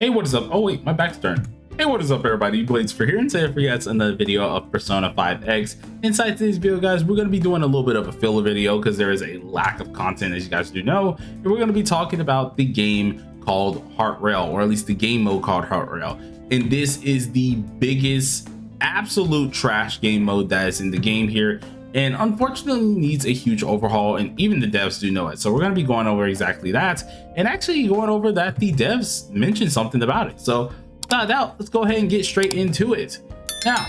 Hey, what is up? Oh wait, my back's turned. Hey, what is up everybody? Blades for here, and today for yet another video of Persona 5X. Inside today's video, guys, we're going to be doing a little bit of a filler video because there is a lack of content, as you guys do know. And we're going to be talking about the game called Heart Rail, or at least the game mode called Heart Rail. And this is the biggest absolute trash game mode that is in the game here, and unfortunately needs a huge overhaul, and even the devs do know it. So we're going to be going over exactly that, and actually going over that the devs mentioned something about it. So without doubt, let's go ahead and get straight into it. Now,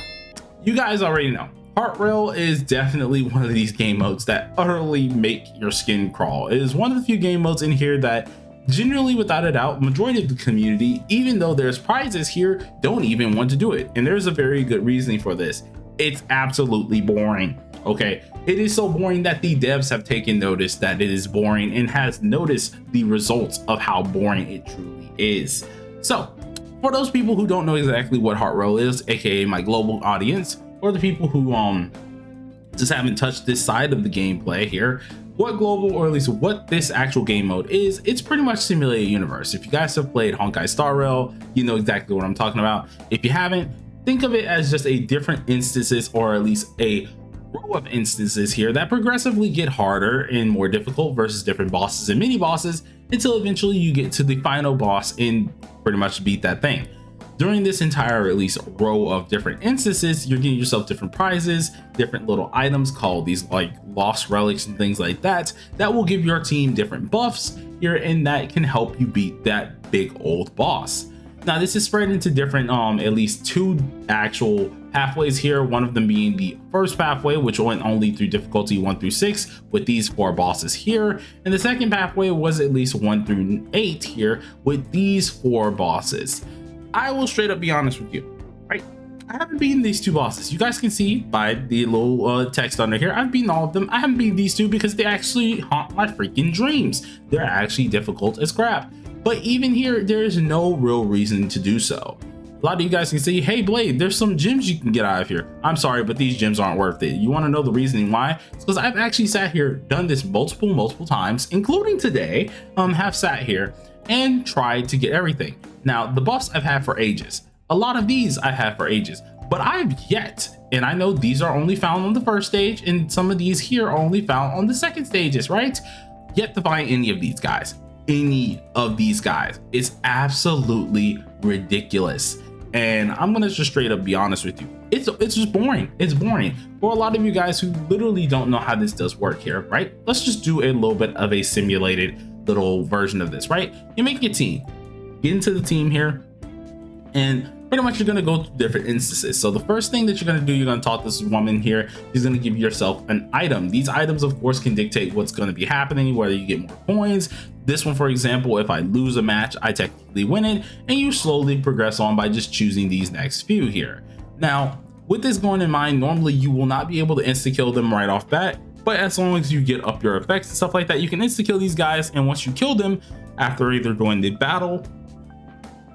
you guys already know Heart Rail is definitely one of these game modes that utterly make your skin crawl. It is one of the few game modes in here that generally, without a doubt, majority of the community, even though there's prizes here, don't even want to do it. And there's a very good reasoning for this. It's absolutely boring. Okay, it is so boring that the devs have taken notice that it is boring and has noticed the results of how boring it truly is. So for those people who don't know exactly what Heart Rail is, aka my global audience, or the people who just haven't touched this side of the gameplay here, what global, or at least what this actual game mode is, it's pretty much simulated universe. If you guys have played Honkai Star Rails, you know exactly what I'm talking about. If you haven't, think of it as just a different instances, or at least a row of instances here that progressively get harder and more difficult versus different bosses and mini bosses, until eventually you get to the final boss and pretty much beat that thing. During this entire, at least, row of different instances, you're getting yourself different prizes, different little items called these like lost relics and things like that, that will give your team different buffs here, and that can help you beat that big old boss. Now this is spread into different at least two actual pathways here, one of them being the first pathway, which went only through difficulty 1 through 6 with these 4 bosses here, and the second pathway was at least 1 through 8 here with these 4 bosses. I will straight up be honest with you, right? I haven't beaten these 2 bosses. You guys can see by the little text under here, I've beaten all of them. I haven't beaten these 2 because they actually haunt my freaking dreams. They're actually difficult as crap. But even here, there is no real reason to do so. A lot of you guys can say, hey Blade, there's some gems you can get out of here. I'm sorry, but these gems aren't worth it. You want to know the reasoning why? It's because I've actually sat here, done this multiple times, including today, have sat here and tried to get everything. Now, the buffs I've had for ages. A lot of these I've had for ages, but I've yet, and I know these are only found on the first stage, and some of these here are only found on the second stages, right? Yet to find any of these guys. Any of these guys. It's absolutely ridiculous. And I'm gonna just straight up be honest with you. It's just boring. It's boring. For a lot of you guys who literally don't know how this does work here, right? Let's just do a little bit of a simulated little version of this, right? You make your team. Get into the team here, and pretty much you're gonna go through different instances. So the first thing that you're gonna do, you're gonna talk to this woman here. She's gonna give yourself an item. These items, of course, can dictate what's gonna be happening, whether you get more coins. This one, for example, if I lose a match, I technically win it, and you slowly progress on by just choosing these next few here. Now, with this going in mind, normally you will not be able to insta-kill them right off bat, but as long as you get up your effects and stuff like that, you can insta-kill these guys, and once you kill them, after either going to battle,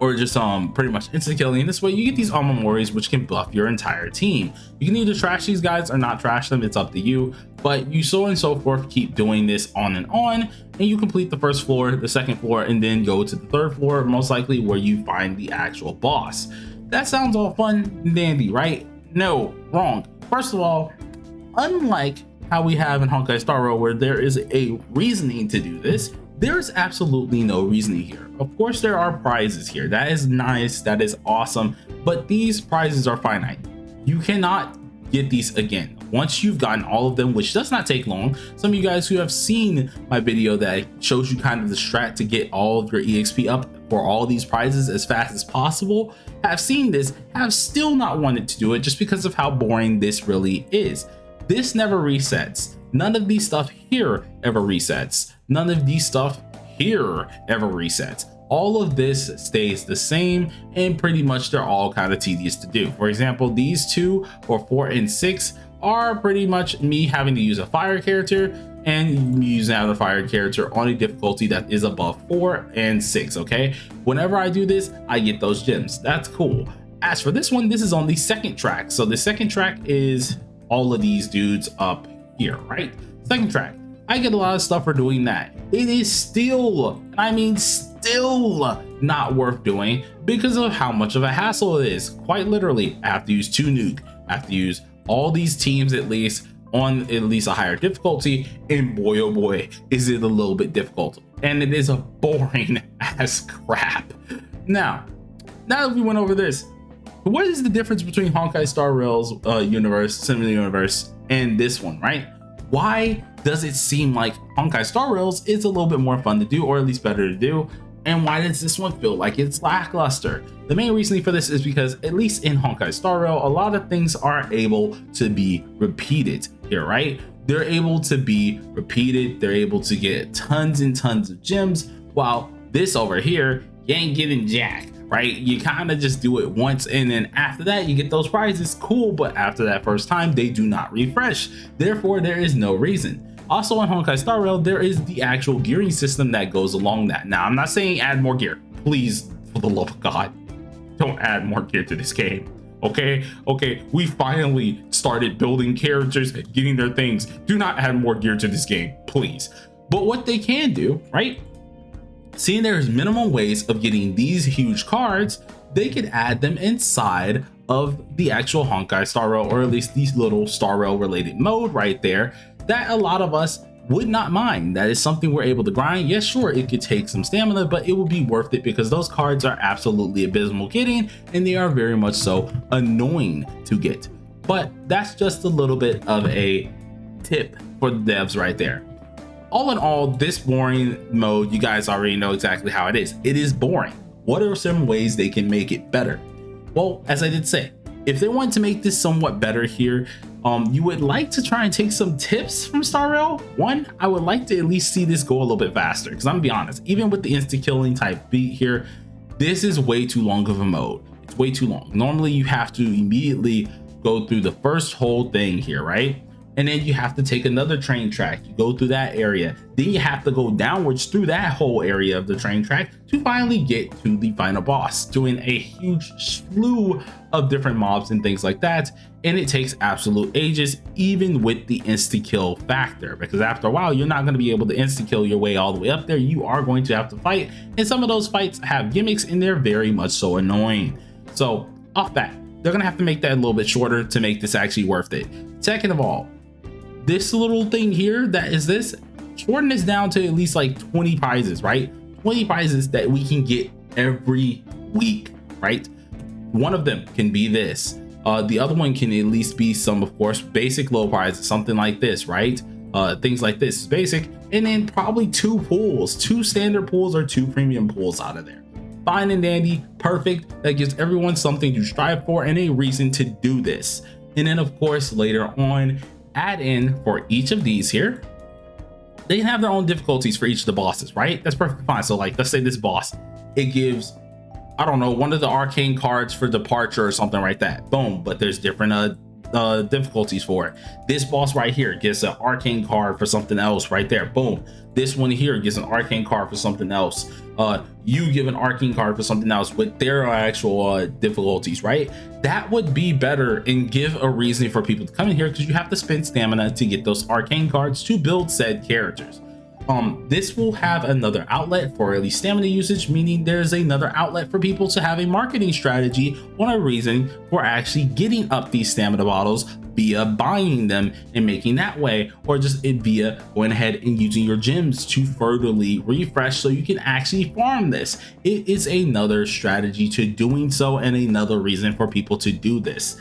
or just pretty much insta-killing this way, you get these memories which can buff your entire team. You can either trash these guys or not trash them, it's up to you, but you so and so forth keep doing this on, and you complete the first floor, the second floor, and then go to the third floor, most likely where you find the actual boss. That sounds all fun and dandy, right? No, wrong. First of all, unlike how we have in Honkai Star Rails, where there is a reasoning to do this, there's absolutely no reasoning here. Of course, there are prizes here. That is nice, that is awesome, but these prizes are finite. You cannot get these again. Once you've gotten all of them, which does not take long. Some of you guys who have seen my video that shows you kind of the strat to get all of your EXP up for all these prizes as fast as possible, have seen this, have still not wanted to do it just because of how boring this really is. This never resets. None of these stuff here ever resets. None of these stuff here ever resets. All of this stays the same, and pretty much they're all kind of tedious to do. For example, these 2 for 4 and 6 are pretty much me having to use a fire character and me using another fire character on a difficulty that is above 4 and 6. Okay, whenever I do this, I get those gems. That's cool. As for this one, this is on the second track. So the second track is all of these dudes up here, right? Second track. I get a lot of stuff for doing that. It is still, and I mean still, not worth doing because of how much of a hassle it is. Quite literally, I have to use 2 nuke, I have to use all these teams at least on at least a higher difficulty, and boy oh boy is it a little bit difficult, and it is a boring as crap. Now that we went over this, what is the difference between Honkai Star Rails universe, Similar Universe, and this one, right? Why does it seem like Honkai Star Rails is a little bit more fun to do, or at least better to do? And why does this one feel like it's lackluster? The main reason for this is because, at least in Honkai Star Rail, a lot of things are able to be repeated here, right? They're able to be repeated, they're able to get tons and tons of gems, while this over here, you ain't getting jack, right? You kind of just do it once, and then after that you get those prizes, cool, but after that first time they do not refresh, therefore there is no reason. Also in Honkai Star Rail, there is the actual gearing system that goes along that. Now I'm not saying add more gear, please, for the love of God, don't add more gear to this game. Okay, we finally started building characters, getting their things. Do not add more gear to this game, please. But what they can do, right, seeing there's minimum ways of getting these huge cards, they could add them inside of the actual Honkai Star Rail, or at least these little Star Rail related mode right there, that a lot of us would not mind. That is something we're able to grind. Yes, sure, it could take some stamina, but it would be worth it because those cards are absolutely abysmal getting, and they are very much so annoying to get. But that's just a little bit of a tip for the devs right there. All in all, this boring mode, you guys already know exactly how it is. It is boring. What are some ways they can make it better? Well, as I did say, if they want to make this somewhat better here, you would like to try and take some tips from Star Rail. One, I would like to at least see this go a little bit faster, because I'm gonna be honest, even with the insta killing type beat here, this is way too long of a mode. It's way too long. Normally you have to immediately go through the first whole thing here, right? And then you have to take another train track, you go through that area, then you have to go downwards through that whole area of the train track to finally get to the final boss, doing a huge slew of different mobs and things like that. And it takes absolute ages, even with the insta kill factor, because after a while you're not going to be able to insta kill your way all the way up there. You are going to have to fight, and some of those fights have gimmicks and they're very much so annoying. So off that, they're gonna have to make that a little bit shorter to make this actually worth it. Second of all, this little thing here that is this, shorten this down to at least like 20 prizes, right? 20 prizes that we can get every week, right? One of them can be this. The other one can at least be some, of course, basic low prizes, something like this, right? Things like this is basic, and then probably 2 pools, 2 standard pools or 2 premium pools out of there. Fine and dandy, perfect. That gives everyone something to strive for and a reason to do this. And then of course later on, add in for each of these here, they can have their own difficulties for each of the bosses, right? That's perfectly fine. So like, let's say this boss, it gives, I don't know, one of the arcane cards for departure or something like that. Boom, but there's different difficulties for it. This boss right here gets an arcane card for something else right there. Boom. This one here gets an arcane card for something else. You give an arcane card for something else with their actual difficulties, right? That would be better and give a reason for people to come in here, because you have to spend stamina to get those arcane cards to build said characters. This will have another outlet for at least stamina usage, meaning there's another outlet for people to have a marketing strategy on a reason for actually getting up these stamina bottles via buying them and making that way, or just via going ahead and using your gems to furtherly refresh so you can actually farm this. It is another strategy to doing so and another reason for people to do this.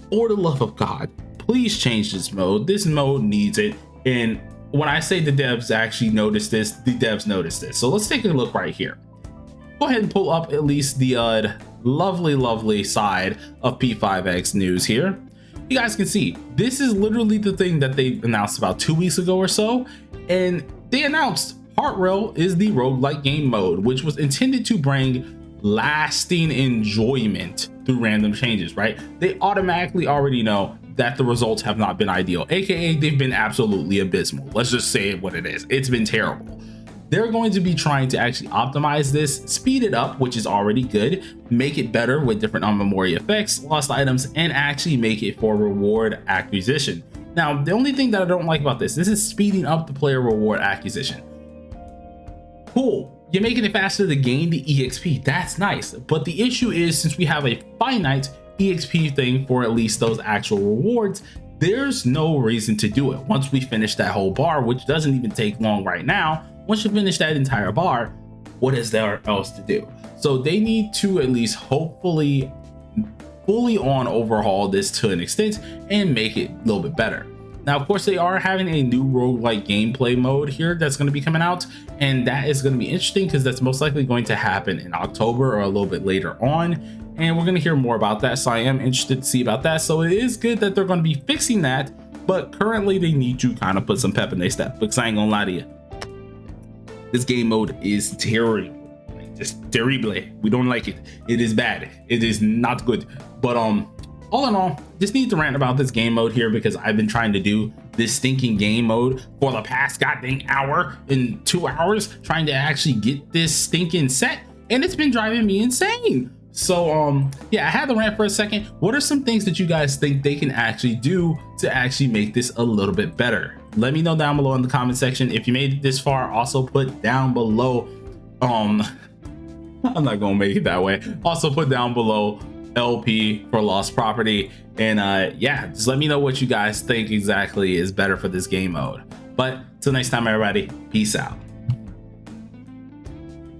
For the love of God, please change this mode. This mode needs it. And when I say the devs actually noticed this, the devs noticed this. So let's take a look right here. Go ahead and pull up at least the lovely side of P5X news here. You guys can see this is literally the thing that they announced about 2 weeks ago or so, and they announced Heart Rail is the roguelike game mode, which was intended to bring lasting enjoyment through random changes, right? They automatically already know that the results have not been ideal, aka they've been absolutely abysmal. Let's just say it what it is. It's been terrible. They're going to be trying to actually optimize this, speed it up, which is already good, make it better with different memory effects, lost items, and actually make it for reward acquisition. Now, the only thing that I don't like about this is speeding up the player reward acquisition. Cool, you're making it faster to gain the EXP, that's nice. But the issue is, since we have a finite EXP thing for at least those actual rewards, there's no reason to do it. Once we finish that whole bar, which doesn't even take long right now, once you finish that entire bar, what is there else to do? So they need to at least hopefully fully on overhaul this to an extent and make it a little bit better. Now, of course, they are having a new roguelike gameplay mode here that's going to be coming out, and that is going to be interesting because that's most likely going to happen in October or a little bit later on, and we're going to hear more about that. So I am interested to see about that. So it is good that they're going to be fixing that, but currently they need to kind of put some pep in their step, because I ain't gonna lie to you, this game mode is terrible, like just terrible. We don't like it. It is bad. It is not good. But all in all, just need to rant about this game mode here, because I've been trying to do this stinking game mode for the past goddamn hour and 2 hours, trying to actually get this stinking set, and it's been driving me insane. So yeah, I had to rant for a second. What are some things that you guys think they can actually do to actually make this a little bit better? Let me know down below in the comment section. If you made it this far, also put down below I'm not gonna make it that way. Also put down below LP for lost property, and yeah, just let me know what you guys think exactly is better for this game mode. But till next time, everybody, peace out.